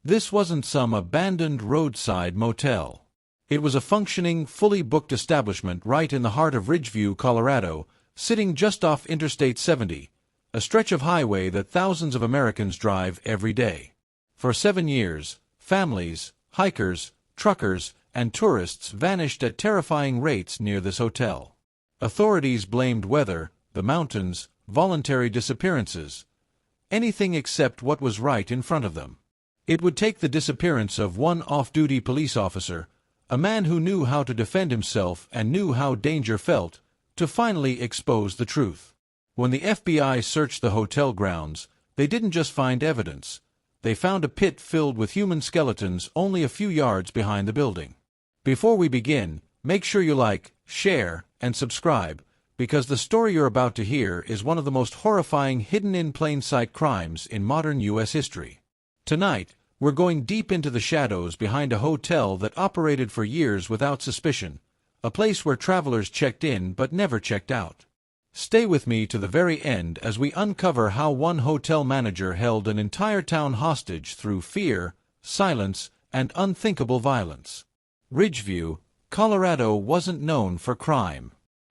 This wasn't some abandoned roadside motel. It was a functioning, fully booked establishment right in the heart of Ridgeview, Colorado, sitting just off Interstate 70, a stretch of highway that thousands of Americans drive every day. For 7 years, families, hikers, truckers, and tourists vanished at terrifying rates near this hotel. Authorities blamed weather, the mountains, voluntary disappearances, anything except what was right in front of them. It would take the disappearance of one off-duty police officer, a man who knew how to defend himself and knew how danger felt, to finally expose the truth. When the FBI searched the hotel grounds, they didn't just find evidence. They found a pit filled with human skeletons only a few yards behind the building. Before we begin, make sure you like, share, and subscribe, because the story you're about to hear is one of the most horrifying hidden-in-plain-sight crimes in modern U.S. history. Tonight, we're going deep into the shadows behind a hotel that operated for years without suspicion, a place where travelers checked in but never checked out. Stay with me to the very end as we uncover how one hotel manager held an entire town hostage through fear, silence, and unthinkable violence. Ridgeview, Colorado wasn't known for crime.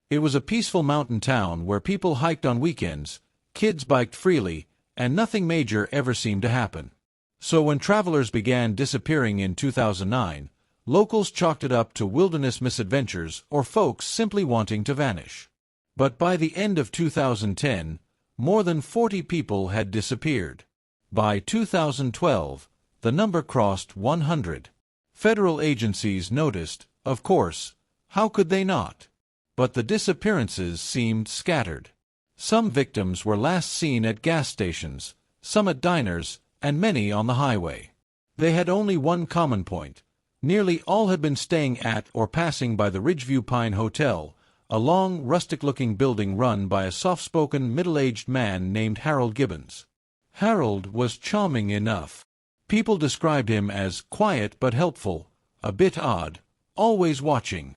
It was a peaceful mountain town where people hiked on weekends, kids biked freely, and nothing major ever seemed to happen. So when travelers began disappearing in 2009, locals chalked it up to wilderness misadventures or folks simply wanting to vanish. But by the end of 2010, more than 40 people had disappeared. By 2012, the number crossed 100. Federal agencies noticed, of course. How could they not? But the disappearances seemed scattered. Some victims were last seen at gas stations, some at diners, and many on the highway. They had only one common point. Nearly all had been staying at or passing by the Ridgeview Pine Hotel, a long, rustic-looking building run by a soft-spoken, middle-aged man named Harold Gibbons. Harold was charming enough. People described him as quiet but helpful, a bit odd, always watching.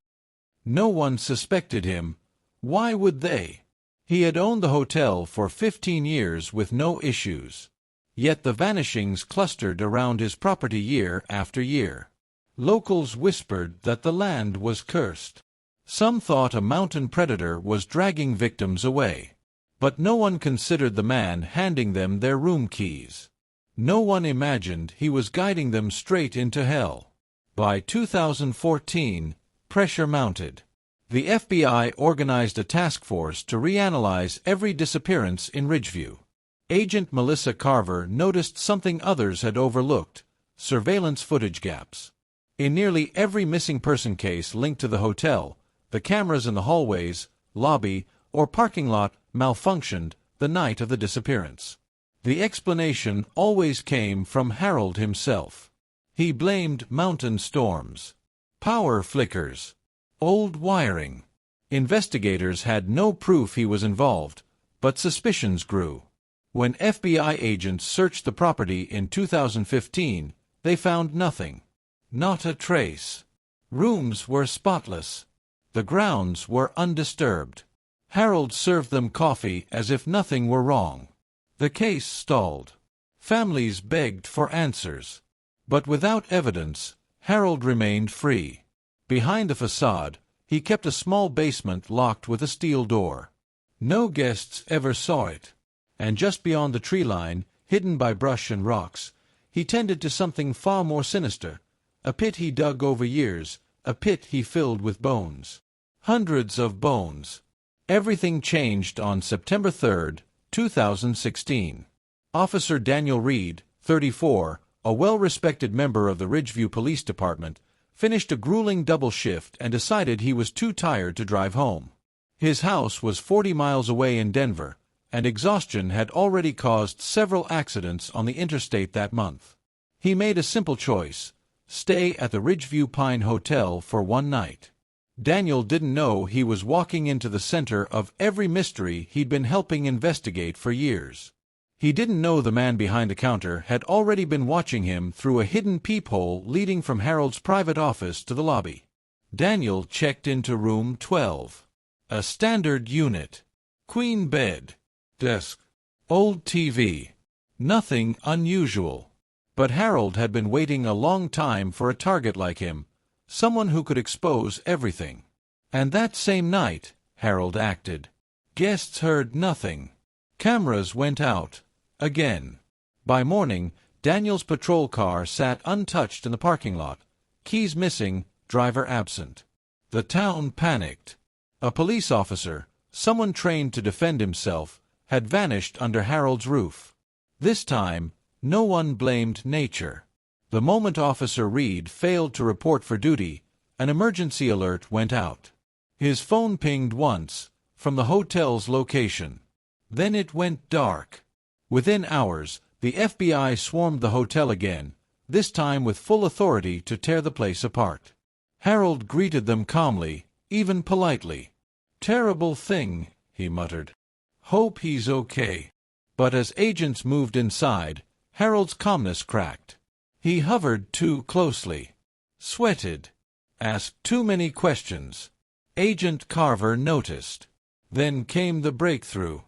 No one suspected him. Why would they? He had owned the hotel for 15 years with no issues. Yet the vanishings clustered around his property year after year. Locals whispered that the land was cursed. Some thought a mountain predator was dragging victims away. But no one considered the man handing them their room keys. No one imagined he was guiding them straight into hell. By 2014, pressure mounted. The FBI organized a task force to reanalyze every disappearance in Ridgeview. Agent Melissa Carver noticed something others had overlooked: surveillance footage gaps. In nearly every missing person case linked to the hotel, the cameras in the hallways, lobby, or parking lot malfunctioned the night of the disappearance. The explanation always came from Harold himself. He blamed mountain storms, power flickers, old wiring. Investigators had no proof he was involved, but suspicions grew. When FBI agents searched the property in 2015, they found nothing. Not a trace. Rooms were spotless. The grounds were undisturbed. Harold served them coffee as if nothing were wrong. The case stalled. Families begged for answers. But without evidence, Harold remained free. Behind the facade, he kept a small basement locked with a steel door. No guests ever saw it. And just beyond the tree line, hidden by brush and rocks, he tended to something far more sinister. A pit he dug over years, a pit he filled with bones. Hundreds of bones. Everything changed on September 3, 2016. Officer Daniel Reed, 34, a well-respected member of the Ridgeview Police Department, finished a grueling double shift and decided he was too tired to drive home. His house was 40 miles away in Denver, and exhaustion had already caused several accidents on the interstate that month. He made a simple choice: stay at the Ridgeview Pine Hotel for one night. Daniel didn't know he was walking into the center of every mystery he'd been helping investigate for years. He didn't know the man behind the counter had already been watching him through a hidden peephole leading from Harold's private office to the lobby. Daniel checked into room 12. A standard unit. Queen bed. Desk. Old TV. Nothing unusual. But Harold had been waiting a long time for a target like him, someone who could expose everything. And that same night, Harold acted. Guests heard nothing. Cameras went out. Again. By morning, Daniel's patrol car sat untouched in the parking lot. Keys missing, driver absent. The town panicked. A police officer, someone trained to defend himself, had vanished under Harold's roof. This time, no one blamed nature. The moment Officer Reed failed to report for duty, an emergency alert went out. His phone pinged once, from the hotel's location. Then it went dark. Within hours, the FBI swarmed the hotel again, this time with full authority to tear the place apart. Harold greeted them calmly, even politely. "Terrible thing," he muttered. "Hope he's okay." But as agents moved inside, Harold's calmness cracked. He hovered too closely. Sweated. Asked too many questions. Agent Carver noticed. Then came the breakthrough.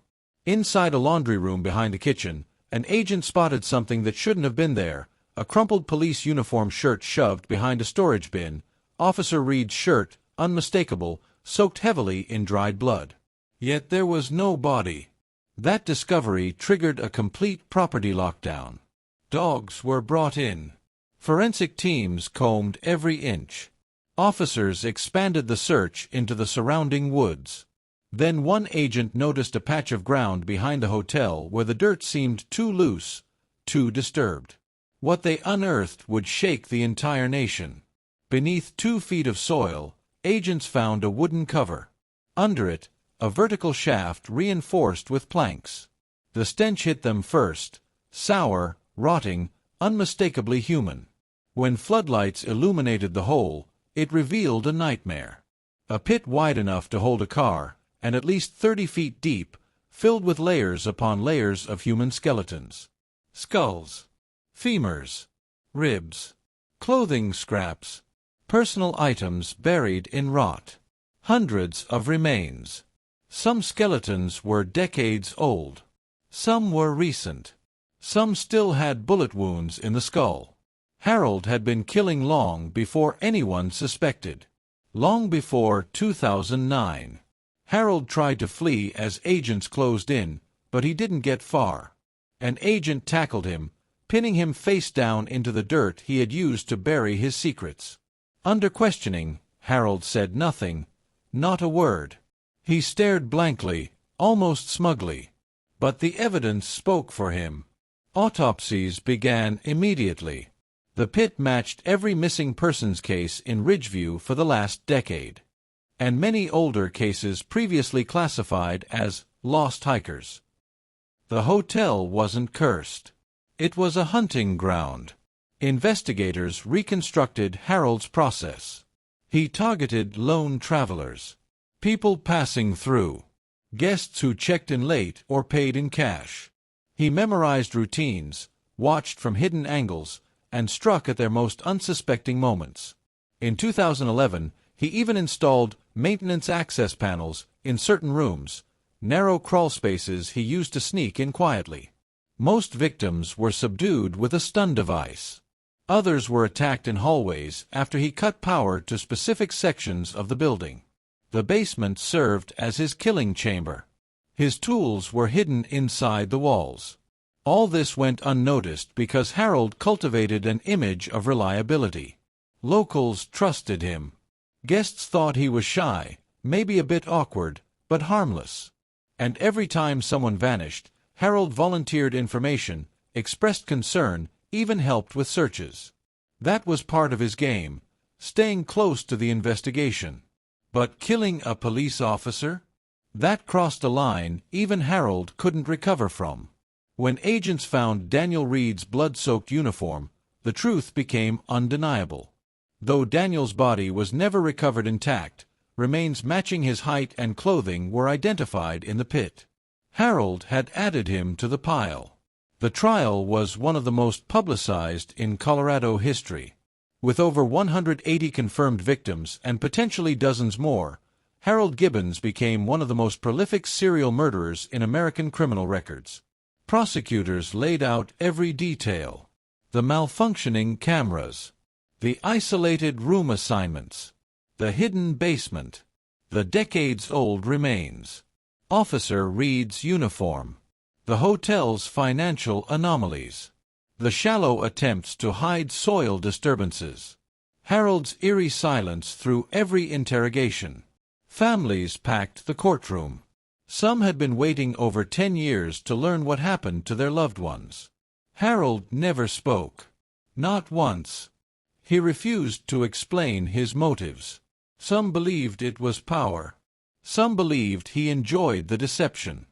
Inside a laundry room behind the kitchen, an agent spotted something that shouldn't have been there, a crumpled police uniform shirt shoved behind a storage bin, Officer Reed's shirt, unmistakable, soaked heavily in dried blood. Yet there was no body. That discovery triggered a complete property lockdown. Dogs were brought in. Forensic teams combed every inch. Officers expanded the search into the surrounding woods. Then one agent noticed a patch of ground behind the hotel where the dirt seemed too loose, too disturbed. What they unearthed would shake the entire nation. Beneath 2 feet of soil, agents found a wooden cover. Under it, a vertical shaft reinforced with planks. The stench hit them first, sour, rotting, unmistakably human. When floodlights illuminated the hole, it revealed a nightmare. A pit wide enough to hold a car, and at least 30 feet deep, filled with layers upon layers of human skeletons. Skulls, femurs, ribs, clothing scraps, personal items buried in rot. Hundreds of remains. Some skeletons were decades old. Some were recent. Some still had bullet wounds in the skull. Harold had been killing long before anyone suspected. Long before 2009. Harold tried to flee as agents closed in, but he didn't get far. An agent tackled him, pinning him face down into the dirt he had used to bury his secrets. Under questioning, Harold said nothing, not a word. He stared blankly, almost smugly. But the evidence spoke for him. Autopsies began immediately. The pit matched every missing persons case in Ridgeview for the last decade, and many older cases previously classified as lost hikers. The hotel wasn't cursed. It was a hunting ground. Investigators reconstructed Harold's process. He targeted lone travelers, people passing through, guests who checked in late or paid in cash. He memorized routines, watched from hidden angles, and struck at their most unsuspecting moments. In 2011, he even installed maintenance access panels in certain rooms, narrow crawl spaces he used to sneak in quietly. Most victims were subdued with a stun device. Others were attacked in hallways after he cut power to specific sections of the building. The basement served as his killing chamber. His tools were hidden inside the walls. All this went unnoticed because Harold cultivated an image of reliability. Locals trusted him. Guests thought he was shy, maybe a bit awkward, but harmless. And every time someone vanished, Harold volunteered information, expressed concern, even helped with searches. That was part of his game, staying close to the investigation. But killing a police officer? That crossed a line even Harold couldn't recover from. When agents found Daniel Reed's blood-soaked uniform, the truth became undeniable. Though Daniel's body was never recovered intact, remains matching his height and clothing were identified in the pit. Harold had added him to the pile. The trial was one of the most publicized in Colorado history. With over 180 confirmed victims and potentially dozens more, Harold Gibbons became one of the most prolific serial murderers in American criminal records. Prosecutors laid out every detail. the malfunctioning cameras, the isolated room assignments, the hidden basement, the decades-old remains, Officer Reed's uniform, the hotel's financial anomalies, the shallow attempts to hide soil disturbances, Harold's eerie silence through every interrogation. Families packed the courtroom. Some had been waiting over 10 years to learn what happened to their loved ones. Harold never spoke. Not once. He refused to explain his motives. Some believed it was power. Some believed he enjoyed the deception.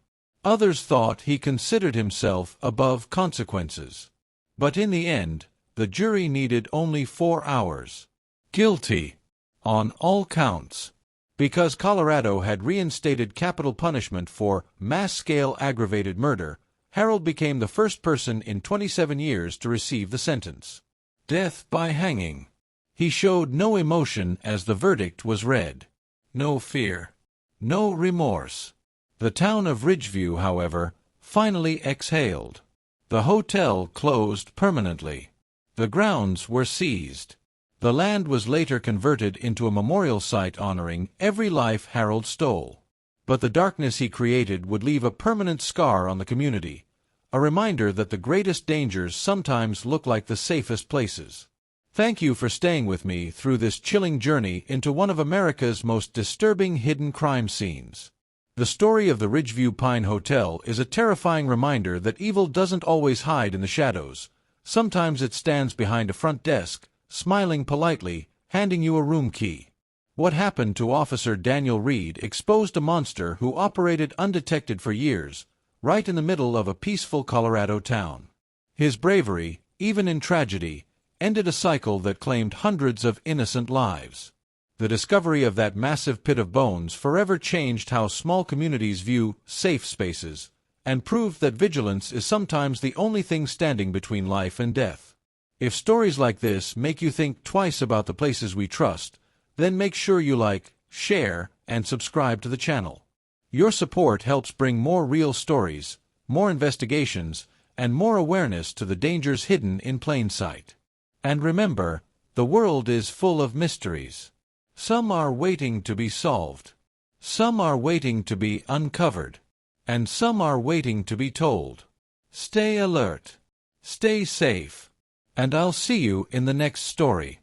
Others thought he considered himself above consequences. But in the end, the jury needed only 4 hours. Guilty. On all counts. Because Colorado had reinstated capital punishment for mass-scale aggravated murder, Harold became the first person in 27 years to receive the sentence. Death by hanging. He showed no emotion as the verdict was read. No fear. No remorse. The town of Ridgeview, however, finally exhaled. The hotel closed permanently. The grounds were seized. The land was later converted into a memorial site honoring every life Harold stole. But the darkness he created would leave a permanent scar on the community, a reminder that the greatest dangers sometimes look like the safest places. Thank you for staying with me through this chilling journey into one of America's most disturbing hidden crime scenes. The story of the Ridgeview Pine Hotel is a terrifying reminder that evil doesn't always hide in the shadows. Sometimes it stands behind a front desk, smiling politely, handing you a room key. What happened to Officer Daniel Reed exposed a monster who operated undetected for years, right in the middle of a peaceful Colorado town. His bravery, even in tragedy, ended a cycle that claimed hundreds of innocent lives. The discovery of that massive pit of bones forever changed how small communities view safe spaces, and proved that vigilance is sometimes the only thing standing between life and death. If stories like this make you think twice about the places we trust, then make sure you like, share, and subscribe to the channel. Your support helps bring more real stories, more investigations, and more awareness to the dangers hidden in plain sight. And remember, the world is full of mysteries. Some are waiting to be solved. Some are waiting to be uncovered. And some are waiting to be told. Stay alert. Stay safe. And I'll see you in the next story.